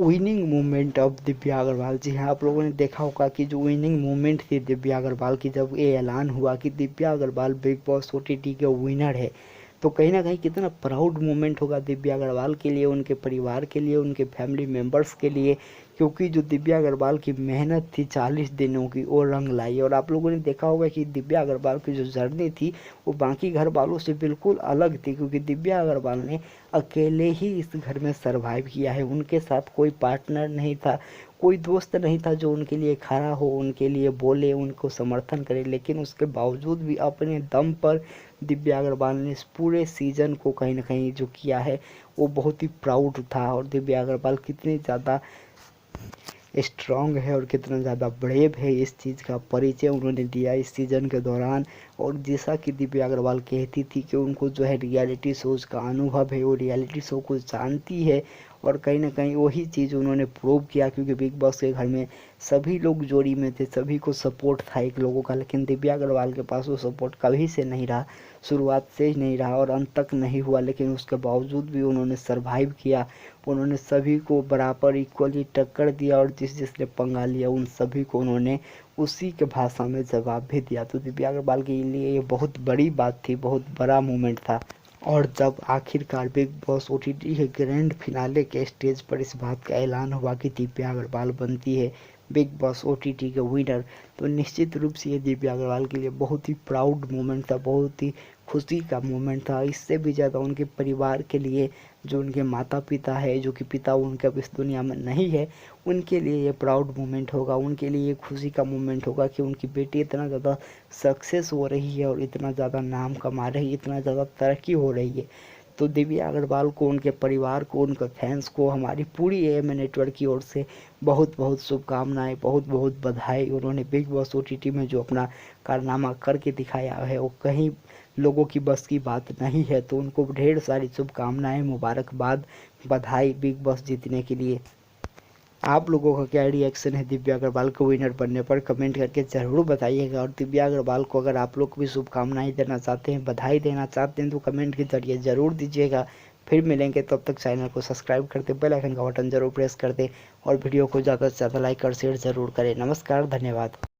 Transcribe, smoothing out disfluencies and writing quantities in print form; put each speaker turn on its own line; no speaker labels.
Winning movement of Divya Agarwal. जी हाँ, आप लोगों ने देखा होगा कि जो विनिंग मूवमेंट थी दिव्या अग्रवाल की, जब ये ऐलान हुआ कि Divya Agarwal Bigg Boss OTT के विनर है, तो कहीं ना कहीं कितना प्राउड मोमेंट होगा दिव्या अग्रवाल के लिए, उनके परिवार के लिए, उनके फैमिली मेम्बर्स के लिए, क्योंकि जो दिव्या अग्रवाल की मेहनत थी 40 दिनों की, वो रंग लाई। और आप लोगों ने देखा होगा कि दिव्या अग्रवाल की जो जर्नी थी वो बाकी घर वालों से बिल्कुल अलग थी, क्योंकि दिव्या अग्रवाल ने अकेले ही इस घर में सरवाइव किया है। उनके साथ कोई पार्टनर नहीं था, कोई दोस्त नहीं था जो उनके लिए खड़ा हो, उनके लिए बोले, उनको समर्थन करे, लेकिन उसके बावजूद भी अपने दम पर दिव्या अग्रवाल ने इस पूरे सीजन को कहीं ना कहीं जो किया है वो बहुत ही प्राउड था। और दिव्या अग्रवाल कितनी ज़्यादा स्ट्रांग है और कितना ज़्यादा ब्रेव है, इस चीज़ का परिचय उन्होंने दिया इस सीज़न के दौरान। और जैसा कि दिव्या अग्रवाल कहती थी कि उनको जो है रियलिटी शोज़ का अनुभव है, वो रियलिटी शो को जानती है, और कहीं ना कहीं वही चीज़ उन्होंने प्रूव किया, क्योंकि बिग बॉस के घर में सभी लोग जोड़ी में थे, सभी को सपोर्ट था एक लोगों का, लेकिन दिव्या अग्रवाल के पास वो सपोर्ट कभी से नहीं रहा, शुरुआत से ही नहीं रहा और अंत तक नहीं हुआ। लेकिन उसके बावजूद भी उन्होंने सरवाइव किया, उन्होंने सभी को बराबर इक्वली टक्कर दिया, और जिसने पंगा लिया उन सभी को उन्होंने उसी के भाषा में जवाब भी दिया। तो दिव्या अग्रवाल के लिए ये बहुत बड़ी बात थी, बहुत बड़ा मोमेंट था। और जब आखिरकार बिग बॉस ओटीटी के ग्रैंड फिनाले के स्टेज पर इस बात का ऐलान हुआ कि दिव्या अग्रवाल बनती है बिग बॉस ओटीटी के विनर, तो निश्चित रूप से ये दिव्या अग्रवाल के लिए बहुत ही प्राउड मोमेंट था, बहुत ही खुशी का मोमेंट था। इससे भी ज़्यादा उनके परिवार के लिए, जो उनके माता पिता है, जो कि पिता उनके अब इस दुनिया में नहीं है, उनके लिए ये प्राउड मोमेंट होगा, उनके लिए ये खुशी का मोमेंट होगा कि उनकी बेटी इतना ज़्यादा सक्सेस हो रही है और इतना ज़्यादा नाम कमा रही है, इतना ज़्यादा तरक्की हो रही है। तो दिव्या अग्रवाल को, उनके परिवार को, उनके फैंस को हमारी पूरी एएमए नेटवर्क की ओर से बहुत बहुत शुभकामनाएं, बहुत बहुत बधाई। उन्होंने बिग बॉस ओटीटी में जो अपना कारनामा करके दिखाया है वो कहीं लोगों की बस की बात नहीं है, तो उनको ढेर सारी शुभकामनाएं, मुबारकबाद, बधाई बिग बॉस जीतने के लिए। आप लोगों का क्या रिएक्शन है दिव्या अग्रवाल को विनर बनने पर, कमेंट करके ज़रूर बताइएगा। और दिव्या अग्रवाल को अगर आप लोग भी शुभकामनाएं देना चाहते हैं, बधाई देना चाहते हैं, तो कमेंट के जरिए ज़रूर दीजिएगा। फिर मिलेंगे, तब तक चैनल को सब्सक्राइब करते, बेल आइकन का बटन ज़रूर प्रेस कर दें और वीडियो को ज़्यादा से ज़्यादा लाइक और शेयर ज़रूर करें। नमस्कार, धन्यवाद।